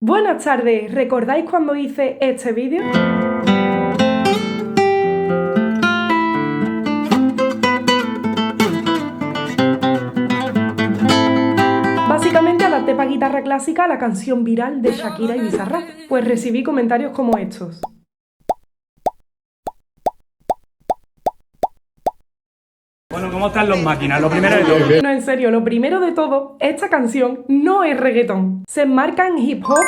Buenas tardes, ¿recordáis cuando hice este vídeo? Básicamente adapté para guitarra clásica la canción viral de Shakira y Bizarrap. Pues recibí comentarios como estos. Bueno, ¿cómo están los máquinas? Lo primero de todo. No, en serio, lo primero de todo, esta canción no es reggaetón. Se enmarca en hip hop,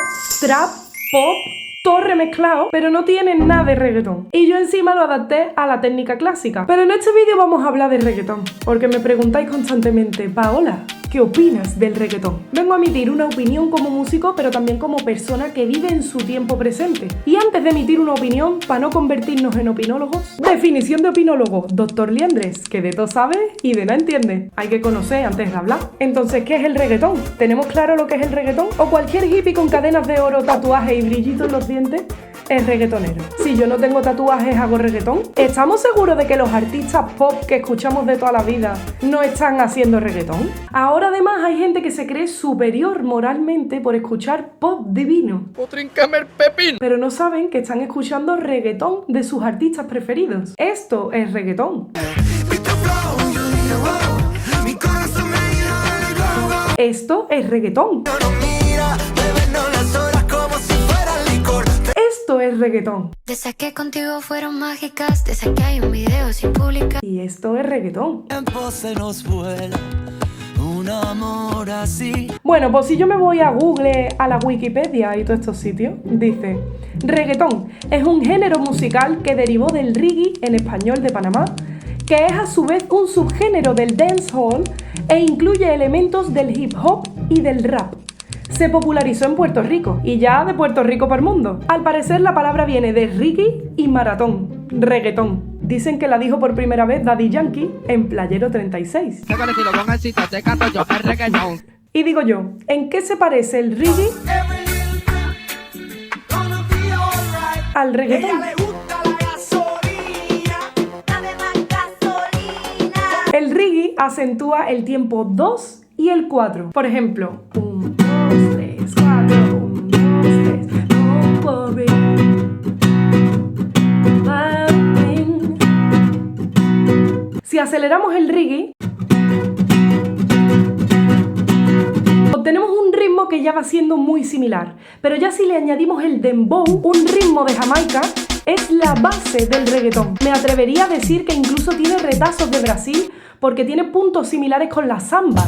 trap, pop, todo remezclado, pero no tiene nada de reggaetón. Y yo encima lo adapté a la técnica clásica. Pero en este vídeo vamos a hablar de reggaetón, porque me preguntáis constantemente, Paola, ¿qué opinas del reggaetón? Vengo a emitir una opinión como músico, pero también como persona que vive en su tiempo presente. Y antes de emitir una opinión, para no convertirnos en opinólogos, definición de opinólogo, Dr. Liendres, que de todo sabe y de nada entiende. Hay que conocer antes de hablar. Entonces, ¿qué es el reggaetón? ¿Tenemos claro lo que es el reggaetón? ¿O cualquier hippie con cadenas de oro, tatuajes y brillitos en los dientes es reggaetonero? Si yo no tengo tatuajes, ¿hago reggaetón? ¿Estamos seguros de que los artistas pop que escuchamos de toda la vida no están haciendo reggaetón? Ahora además hay gente que se cree superior moralmente por escuchar pop divino. ¡Potríncame el pepín! Pero no saben que están escuchando reggaetón de sus artistas preferidos. Esto es reggaetón. Esto es reggaetón. Esto es reggaetón. De esas que contigo fueron mágicas, de esas que hay un video sin publicar. Y esto es reggaetón. Se nos vuela un amor así. Bueno, pues si yo me voy a Google, a la Wikipedia y todos estos sitios, dice: reggaetón es un género musical que derivó del reggae en español de Panamá, que es a su vez un subgénero del dancehall e incluye elementos del hip hop y del rap. Se popularizó en Puerto Rico y ya de Puerto Rico para el mundo. Al parecer la palabra viene de reggae y maratón, reggaetón. Dicen que la dijo por primera vez Daddy Yankee en Playero 36. Y digo yo, ¿en qué se parece el reggae al reggaetón? El reggae acentúa el tiempo 2 y el 4. Por ejemplo, 1, 2, 3, 4, 1, 2, 3, don't worry. Si aceleramos el reggae, obtenemos un ritmo que ya va siendo muy similar. Pero ya si le añadimos el dembow, un ritmo de Jamaica, es la base del reggaetón. Me atrevería a decir que incluso tiene retazos de Brasil porque tiene puntos similares con la samba.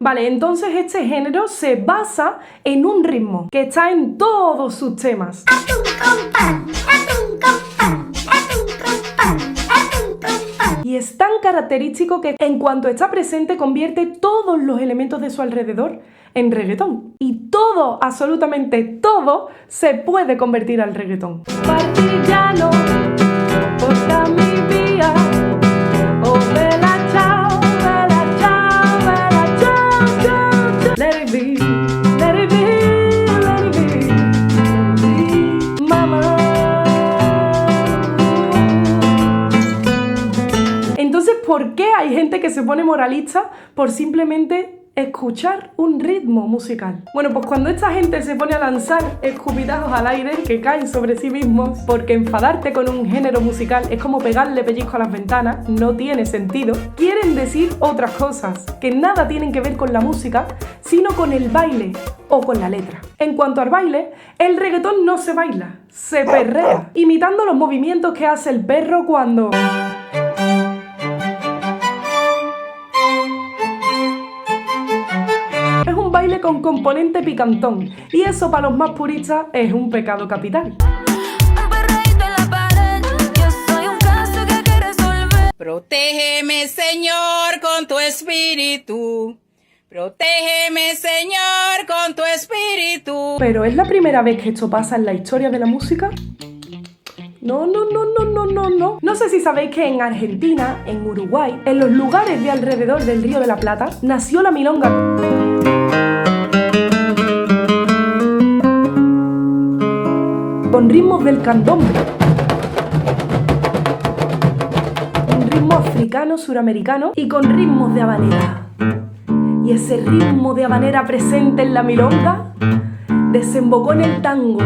Vale, entonces este género se basa en un ritmo que está en todos sus temas. Y es tan característico que en cuanto está presente convierte todos los elementos de su alrededor en reggaetón. Y todo, absolutamente todo, se puede convertir al reggaetón. Partillano, porta mi vía, oh bella ciao, bella ciao, bella ciao, ciao, ciao. Let it be, let it be, let it be, mama. Entonces, ¿por qué hay gente que se pone moralista por simplemente escuchar un ritmo musical? Bueno, pues cuando esta gente se pone a lanzar escupitazos al aire que caen sobre sí mismos, porque enfadarte con un género musical es como pegarle pellizco a las ventanas, no tiene sentido, quieren decir otras cosas que nada tienen que ver con la música, sino con el baile o con la letra. En cuanto al baile, el reggaetón no se baila, se perrea, imitando los movimientos que hace el perro cuando... Es un baile con componente picantón, y eso para los más puristas es un pecado capital. Protégeme, Señor, con tu espíritu. Protégeme, Señor, con tu espíritu. ¿Pero es la primera vez que esto pasa en la historia de la música? No. No sé si sabéis que en Argentina, en Uruguay, en los lugares de alrededor del Río de la Plata, nació la milonga. Con ritmos del candombe. Un ritmo africano, suramericano y con ritmos de habanera. Y ese ritmo de habanera presente en la milonga desembocó en el tango.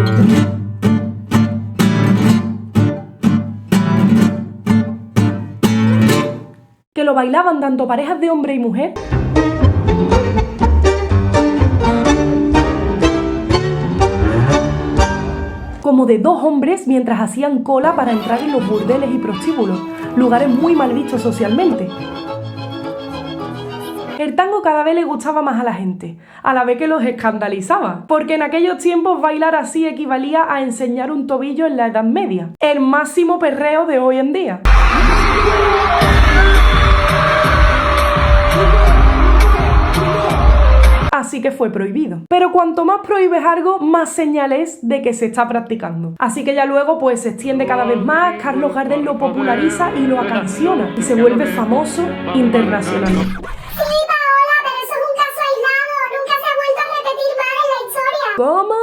Que lo bailaban tanto parejas de hombre y mujer como de dos hombres mientras hacían cola para entrar en los burdeles y prostíbulos, lugares muy mal vistos socialmente. El tango cada vez le gustaba más a la gente, a la vez que los escandalizaba, porque en aquellos tiempos bailar así equivalía a enseñar un tobillo en la Edad Media, el máximo perreo de hoy en día. Así que fue prohibido. Pero cuanto más prohíbes algo, más señales de que se está practicando. Así que ya luego pues se extiende cada vez más, Carlos Gardel lo populariza y lo acanciona y se vuelve famoso internacionalmente. Sí, Paola, pero eso es un caso aislado. Nunca se ha vuelto a repetir más en la historia. ¿Cómo?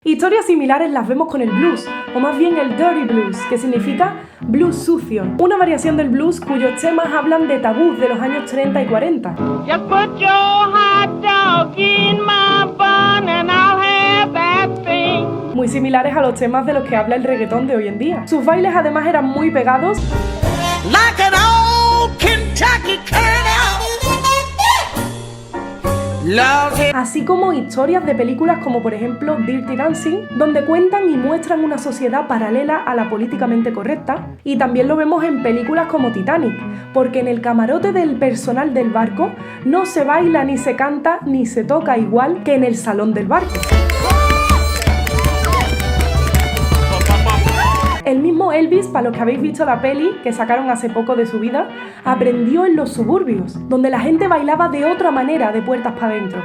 Historias similares las vemos con el blues, o más bien el dirty blues, que significa blues sucio, una variación del blues cuyos temas hablan de tabús de los años 30 y 40. Just put your hot dog in my bun and I'll have that thing. Muy similares a los temas de los que habla el reggaetón de hoy en día. Sus bailes además eran muy pegados, Like an old Kentucky colonel. Love him. así como historias de películas como por ejemplo Dirty Dancing, donde cuentan y muestran una sociedad paralela a la políticamente correcta, y también lo vemos en películas como Titanic, porque en el camarote del personal del barco no se baila ni se canta ni se toca igual que en el salón del barco. El mismo Elvis, para los que habéis visto la peli que sacaron hace poco de su vida, aprendió en los suburbios, donde la gente bailaba de otra manera, de puertas para adentro.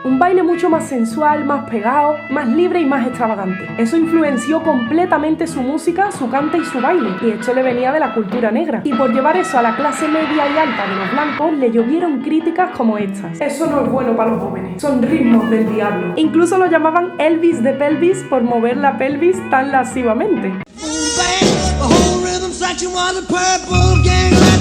Un baile mucho más sensual, más pegado, más libre y más extravagante. Eso influenció completamente su música, su cante y su baile, y esto le venía de la cultura negra. Y por llevar eso a la clase media y alta de los blancos, le llovieron críticas como estas. Eso no es bueno para los jóvenes, son ritmos del diablo. Incluso lo llamaban Elvis de pelvis por mover la pelvis tan lascivamente.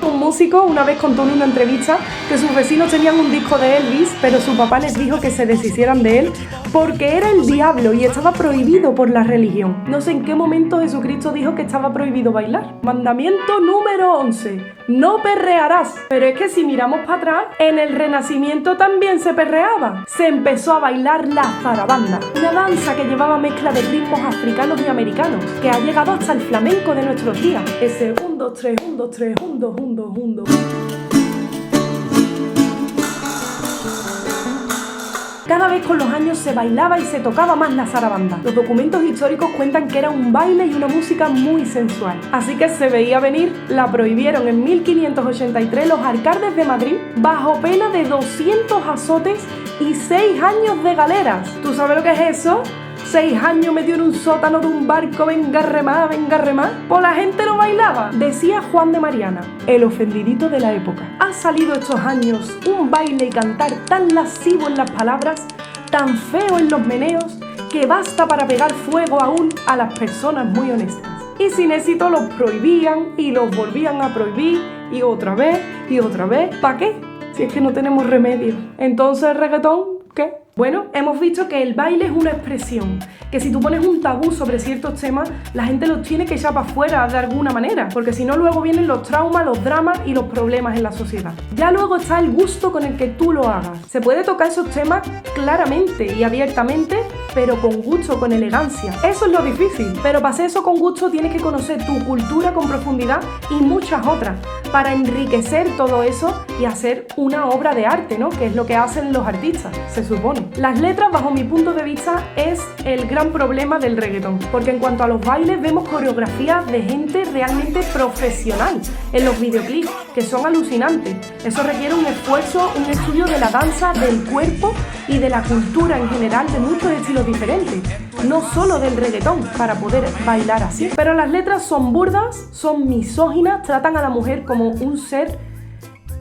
Un músico una vez contó en una entrevista que sus vecinos tenían un disco de Elvis, pero su papá les dijo que se deshicieran de él porque era el diablo y estaba prohibido por la religión. No sé en qué momento Jesucristo dijo que estaba prohibido bailar. Mandamiento número 11: no perrearás. Pero es que si miramos para atrás, en el Renacimiento también se perreaba. Se empezó a bailar la zarabanda, una danza que llevaba mezcla de ritmos africanos y americanos, que ha llegado hasta el flamenco de nuestros días. Ese 1, 2, 3, 1, 2, 3, 1, 2, 1, 2, 1, 2. Cada vez con los años se bailaba y se tocaba más la zarabanda. Los documentos históricos cuentan que era un baile y una música muy sensual. Así que se veía venir, la prohibieron en 1583 los alcaldes de Madrid bajo pena de 200 azotes y 6 años de galeras. ¿Tú sabes lo que es eso? 6 años metido en un sótano de un barco, venga remá, venga remá. Pues la gente no bailaba. Decía Juan de Mariana, el ofendidito de la época. Ha salido estos años un baile y cantar tan lascivo en las palabras, tan feo en los meneos, que basta para pegar fuego aún a las personas muy honestas. Y sin éxito los prohibían y los volvían a prohibir y otra vez y otra vez. ¿Para qué? Si es que no tenemos remedio. Entonces, ¿el reggaetón qué? Bueno, hemos visto que el baile es una expresión, que si tú pones un tabú sobre ciertos temas, la gente los tiene que echar para afuera de alguna manera, porque si no luego vienen los traumas, los dramas y los problemas en la sociedad. Ya luego está el gusto con el que tú lo hagas. Se puede tocar esos temas claramente y abiertamente, pero con gusto, con elegancia. Eso es lo difícil, pero para hacer eso con gusto tienes que conocer tu cultura con profundidad y muchas otras, para enriquecer todo eso y hacer una obra de arte, ¿no? Que es lo que hacen los artistas, se supone. Las letras, bajo mi punto de vista, es el gran problema del reggaetón, porque en cuanto a los bailes vemos coreografías de gente realmente profesional en los videoclips, que son alucinantes. Eso requiere un esfuerzo, un estudio de la danza, del cuerpo y de la cultura en general, de muchos estilos diferentes, no solo del reggaetón, para poder bailar así. Pero las letras son burdas, son misóginas, tratan a la mujer como un ser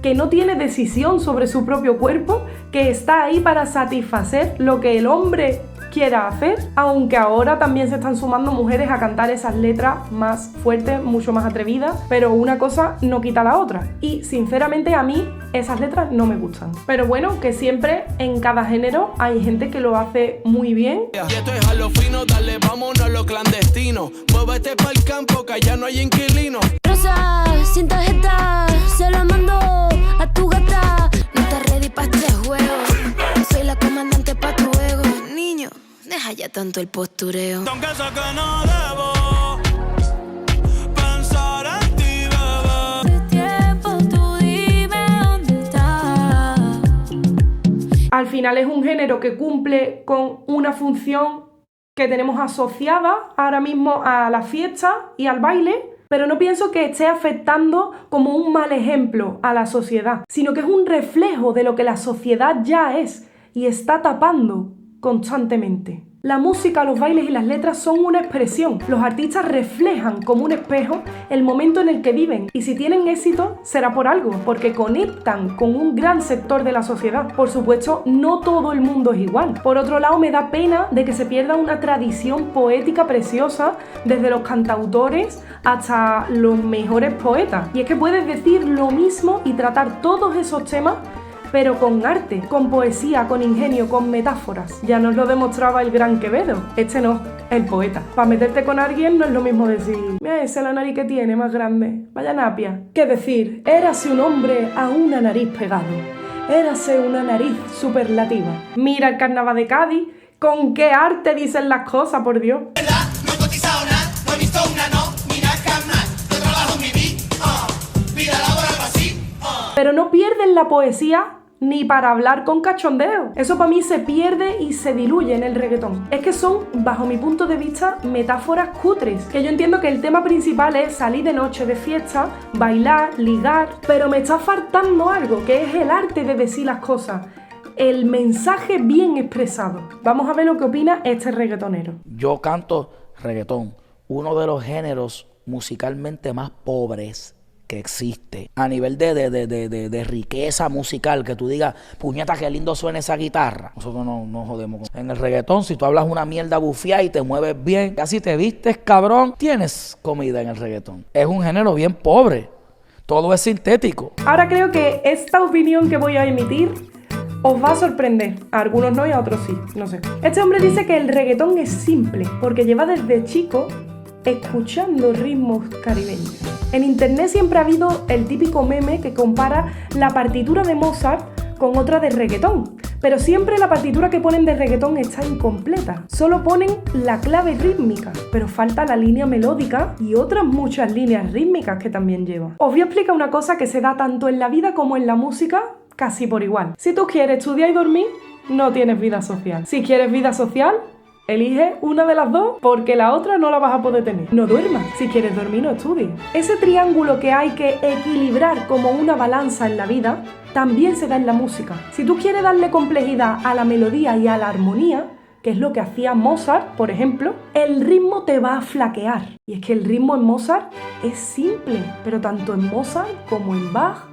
que no tiene decisión sobre su propio cuerpo, que está ahí para satisfacer lo que el hombre quiera hacer, aunque ahora también se están sumando mujeres a cantar esas letras más fuertes, mucho más atrevidas, pero una cosa no quita la otra. Y sinceramente a mí esas letras no me gustan. Pero bueno, que siempre en cada género hay gente que lo hace muy bien. Y esto es a lo fino, dale, vámonos a lo clandestino. Muévete pa'l campo, que allá no hay inquilino. Rosa, sin tarjeta, se la mando a tu gata. No estás ready pa' este juego. Soy la comandante pa' tu ego. Niño, deja ya tanto el postureo. Aunque sé que no debo pensar en ti, bebé. De tiempo, tú dime dónde estás. Al final es un género que cumple con una función que tenemos asociada ahora mismo a la fiesta y al baile, pero no pienso que esté afectando como un mal ejemplo a la sociedad, sino que es un reflejo de lo que la sociedad ya es y está tapando constantemente. La música, los bailes y las letras son una expresión. Los artistas reflejan como un espejo el momento en el que viven y si tienen éxito será por algo, porque conectan con un gran sector de la sociedad. Por supuesto, no todo el mundo es igual. Por otro lado, me da pena de que se pierda una tradición poética preciosa desde los cantautores hasta los mejores poetas. Y es que puedes decir lo mismo y tratar todos esos temas pero con arte, con poesía, con ingenio, con metáforas. Ya nos lo demostraba el gran Quevedo. Este no, el poeta. Para meterte con alguien no es lo mismo decir, mira esa la nariz que tiene más grande, vaya napia. Que decir, érase un hombre a una nariz pegado. Érase una nariz superlativa. Mira el carnaval de Cádiz, con qué arte dicen las cosas, por Dios. No he cotizado nada, no he visto una, no, ni nada jamás. Yo trabajo en mi vida laboral así. Pero no pierden la poesía ni para hablar con cachondeo. Eso para mí se pierde y se diluye en el reggaetón. Es que son, bajo mi punto de vista, metáforas cutres. Que yo entiendo que el tema principal es salir de noche de fiesta, bailar, ligar, pero me está faltando algo, que es el arte de decir las cosas. El mensaje bien expresado. Vamos a ver lo que opina este reggaetonero. Yo canto reggaetón, uno de los géneros musicalmente más pobres que existe. A nivel de riqueza musical, que tú digas, puñeta, qué lindo suena esa guitarra. Nosotros no jodemos con... En el reggaetón, si tú hablas una mierda bufiada y te mueves bien, así te vistes, cabrón, tienes comida en el reggaetón. Es un género bien pobre. Todo es sintético. Ahora creo que esta opinión que voy a emitir os va a sorprender. A algunos no y a otros sí, no sé. Este hombre dice que el reggaetón es simple porque lleva desde chico escuchando ritmos caribeños. En internet siempre ha habido el típico meme que compara la partitura de Mozart con otra de reggaetón, pero siempre la partitura que ponen de reggaetón está incompleta. Solo ponen la clave rítmica, pero falta la línea melódica y otras muchas líneas rítmicas que también lleva. Os voy a explicar una cosa que se da tanto en la vida como en la música, casi por igual. Si tú quieres estudiar y dormir, no tienes vida social. Si quieres vida social, elige una de las dos porque la otra no la vas a poder tener. No duermas. Si quieres dormir, no estudies. Ese triángulo que hay que equilibrar como una balanza en la vida también se da en la música. Si tú quieres darle complejidad a la melodía y a la armonía, que es lo que hacía Mozart, por ejemplo, el ritmo te va a flaquear. Y es que el ritmo en Mozart es simple, pero tanto en Mozart como en Bach,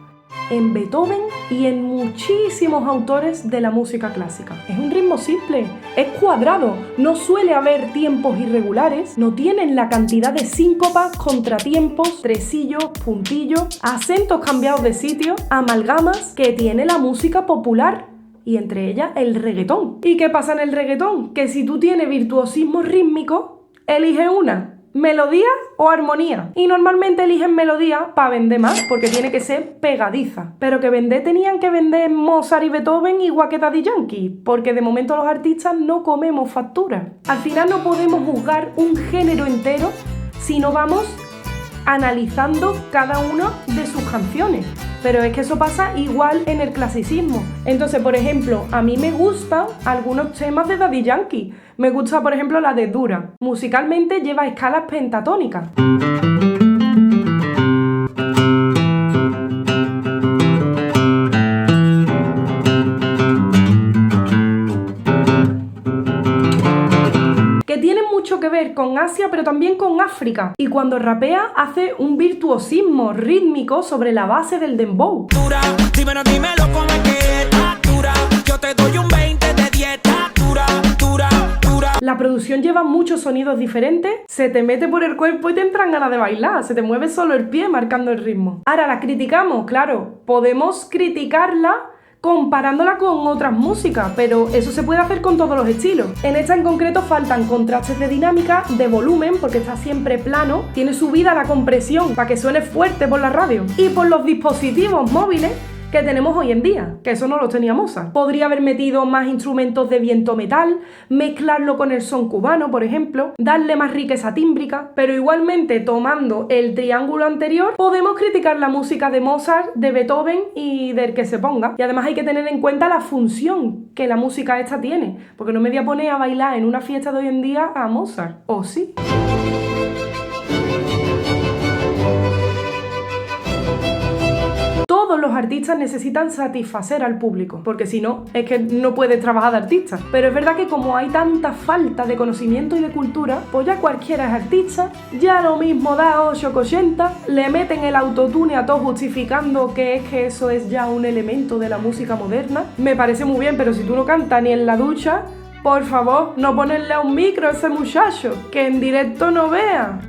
en Beethoven y en muchísimos autores de la música clásica. Es un ritmo simple, es cuadrado, no suele haber tiempos irregulares, no tienen la cantidad de síncopas, contratiempos, tresillos, puntillos, acentos cambiados de sitio, amalgamas que tiene la música popular y entre ellas el reggaetón. ¿Y qué pasa en el reggaetón? Que si tú tienes virtuosismo rítmico, elige una. ¿Melodía o armonía? Y normalmente eligen melodía para vender más, porque tiene que ser pegadiza. Pero que vender tenían que vender Mozart y Beethoven igual que Daddy Yankee, porque de momento los artistas no comemos factura. Al final no podemos juzgar un género entero si no vamos analizando cada una de sus canciones. Pero es que eso pasa igual en el clasicismo. Entonces, por ejemplo, a mí me gustan algunos temas de Daddy Yankee. Me gusta, por ejemplo, la de Dura. Musicalmente lleva escalas pentatónicas. Que tienen mucho que ver con Asia, pero también con África. Y cuando rapea, hace un virtuosismo rítmico sobre la base del dembow. Dura, dímelo cómo es que está dura. Yo te doy un 20 de dieta. Dura, dura, dura. La producción lleva muchos sonidos diferentes, se te mete por el cuerpo y te entran ganas de bailar, se te mueve solo el pie marcando el ritmo. Ahora, ¿la criticamos? Claro, podemos criticarla comparándola con otras músicas, pero eso se puede hacer con todos los estilos. En esta en concreto faltan contrastes de dinámica, de volumen, porque está siempre plano, tiene subida la compresión para que suene fuerte por la radio, y por los dispositivos móviles que tenemos hoy en día, que eso no lo tenía Mozart. Podría haber metido más instrumentos de viento metal, mezclarlo con el son cubano, por ejemplo, darle más riqueza tímbrica, pero igualmente tomando el triángulo anterior, podemos criticar la música de Mozart, de Beethoven y del que se ponga. Y además hay que tener en cuenta la función que la música esta tiene, porque no me voy a poner a bailar en una fiesta de hoy en día a Mozart, ¿o sí? Todos los artistas necesitan satisfacer al público, porque si no, es que no puedes trabajar de artista. Pero es verdad que como hay tanta falta de conocimiento y de cultura, pues ya cualquiera es artista, ya lo mismo da 880, le meten el autotune a todo justificando que es que eso es ya un elemento de la música moderna. Me parece muy bien, pero si tú no cantas ni en la ducha, por favor, no ponerle a un micro a ese muchacho, que en directo no vea,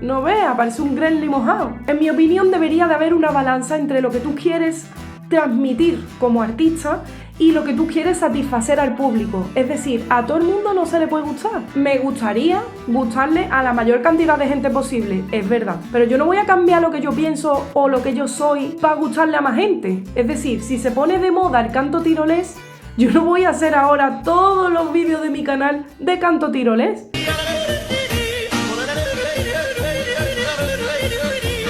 parece un Gremlin mojado. En mi opinión debería de haber una balanza entre lo que tú quieres transmitir como artista y lo que tú quieres satisfacer al público. Es decir, a todo el mundo no se le puede gustar. Me gustaría gustarle a la mayor cantidad de gente posible, es verdad, pero yo no voy a cambiar lo que yo pienso o lo que yo soy para gustarle a más gente. Es decir, si se pone de moda el canto tirolés, yo no voy a hacer ahora todos los vídeos de mi canal de canto tirolés.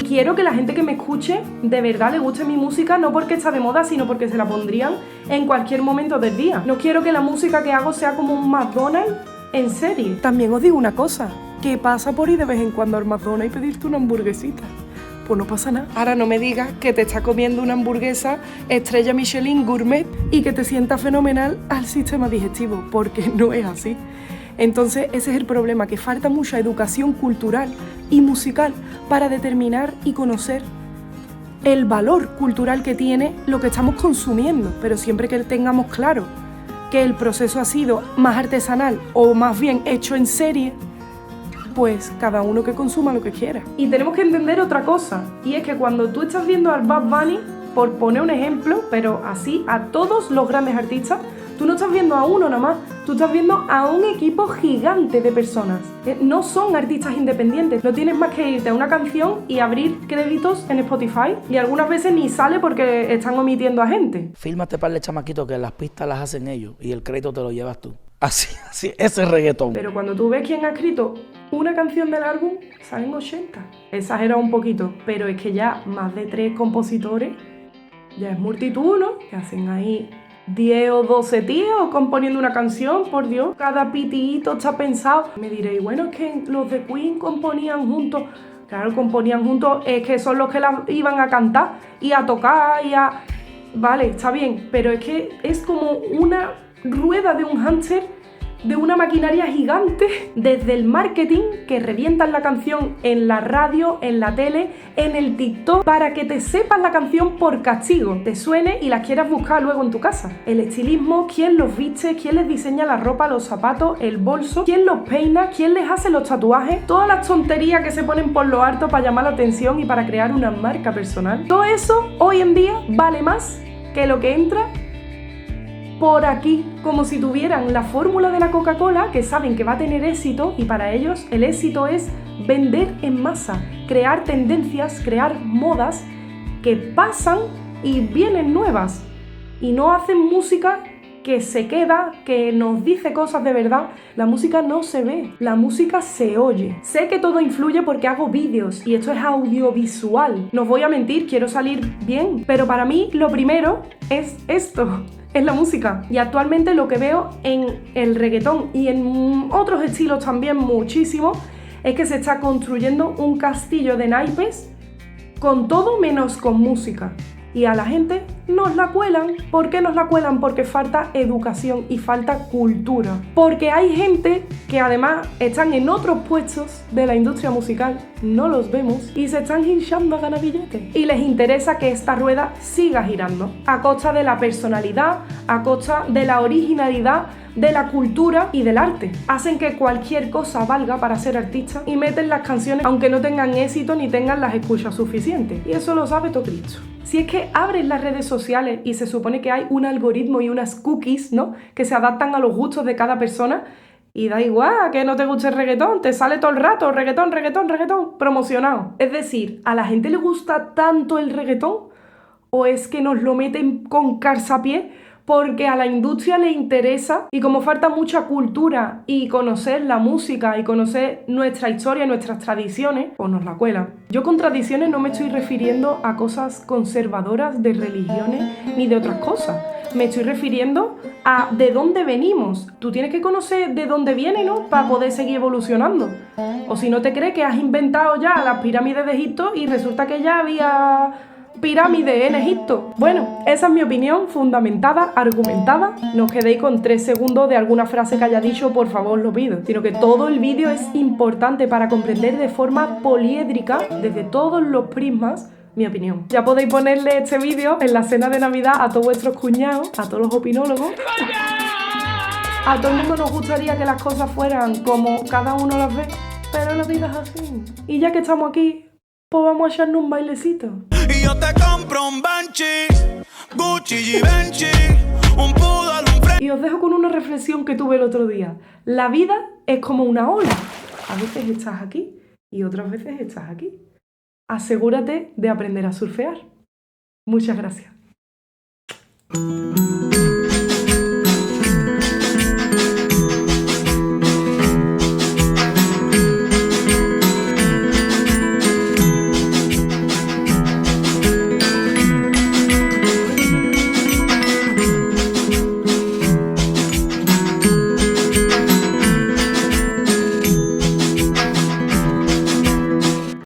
Quiero que la gente que me escuche de verdad le guste mi música, no porque está de moda, sino porque se la pondrían en cualquier momento del día. No quiero que la música que hago sea como un McDonald's en serie. También os digo una cosa, que pasa por ir de vez en cuando al McDonald's y pedirte una hamburguesita. Pues no pasa nada. Ahora no me digas que te estás comiendo una hamburguesa estrella Michelin gourmet y que te sienta fenomenal al sistema digestivo, porque no es así. Entonces ese es el problema, que falta mucha educación cultural y musical para determinar y conocer el valor cultural que tiene lo que estamos consumiendo, pero siempre que tengamos claro que el proceso ha sido más artesanal o más bien hecho en serie, pues cada uno que consuma lo que quiera. Y tenemos que entender otra cosa, y es que cuando tú estás viendo al Bad Bunny, por poner un ejemplo, pero así a todos los grandes artistas, tú no estás viendo a uno nada más, tú estás viendo a un equipo gigante de personas. No son artistas independientes, no tienes más que irte a una canción y abrir créditos en Spotify, y algunas veces ni sale porque están omitiendo a gente. Fírmate para el chamaquito que las pistas las hacen ellos y el crédito te lo llevas tú. Así, ese es reggaetón. Pero cuando tú ves quién ha escrito una canción del álbum, salen 80. Exagera un poquito, pero es que ya más de 3 compositores, ya es multitud, ¿no? Que hacen ahí 10 o 12 tíos componiendo una canción, por Dios. Cada pitito está pensado. Me diréis, bueno, es que los de Queen componían juntos. Claro, componían juntos, es que son los que la iban a cantar y a tocar y a... Vale, está bien, pero es que es como una rueda de un hámster, de una maquinaria gigante, desde el marketing, que revientan la canción en la radio, en la tele, en el TikTok, para que te sepas la canción por castigo, te suene y la quieras buscar luego en tu casa. El estilismo, quién los viste, quién les diseña la ropa, los zapatos, el bolso, quién los peina, quién les hace los tatuajes, todas las tonterías que se ponen por lo alto para llamar la atención y para crear una marca personal. Todo eso hoy en día vale más que lo que entra por aquí, como si tuvieran la fórmula de la Coca-Cola, que saben que va a tener éxito, y para ellos el éxito es vender en masa, crear tendencias, crear modas que pasan y vienen nuevas, y no hacen música que se queda, que nos dice cosas de verdad. La música no se ve, la música se oye. Sé que todo influye porque hago vídeos y esto es audiovisual. No os voy a mentir, quiero salir bien, pero para mí lo primero es esto. Es la música. Y actualmente lo que veo en el reggaetón y en otros estilos también muchísimo es que se está construyendo un castillo de naipes con todo menos con música. Y a la gente nos la cuelan. ¿Por qué nos la cuelan? Porque falta educación y falta cultura. Porque hay gente que además están en otros puestos de la industria musical, no los vemos, y se están hinchando a ganar billetes. Y les interesa que esta rueda siga girando, a costa de la personalidad, a costa de la originalidad, de la cultura y del arte. Hacen que cualquier cosa valga para ser artista y meten las canciones aunque no tengan éxito ni tengan las escuchas suficientes. Y eso lo sabe todo Cristo. Si es que abres las redes sociales y se supone que hay un algoritmo y unas cookies, ¿no?, que se adaptan a los gustos de cada persona, y da igual que no te guste el reggaetón, te sale todo el rato reggaetón, reggaetón, reggaetón, promocionado. Es decir, ¿a la gente le gusta tanto el reggaetón? ¿O es que nos lo meten con calzapié? Porque a la industria le interesa, y como falta mucha cultura y conocer la música y conocer nuestra historia, nuestras tradiciones, pues nos la cuelan. Yo con tradiciones no me estoy refiriendo a cosas conservadoras de religiones ni de otras cosas. Me estoy refiriendo a de dónde venimos. Tú tienes que conocer de dónde viene, ¿no?, para poder seguir evolucionando. O si no te crees que has inventado ya las pirámides de Egipto y resulta que ya había pirámide en Egipto. Bueno, esa es mi opinión fundamentada, argumentada. No os quedéis con 3 segundos de alguna frase que haya dicho, por favor, lo pido. Sino que todo el vídeo es importante para comprender de forma poliédrica, desde todos los prismas, mi opinión. Ya podéis ponerle este vídeo en la cena de Navidad a todos vuestros cuñados, a todos los opinólogos. A todo el mundo nos gustaría que las cosas fueran como cada uno las ve, pero la vida es así. Y ya que estamos aquí, pues vamos a echarnos un bailecito. Y yo te compro un Banshee, Gucci, Givenchy, un poodle, un Y os dejo con una reflexión que tuve el otro día. La vida es como una ola. A veces estás aquí y otras veces estás aquí. Asegúrate de aprender a surfear. Muchas gracias.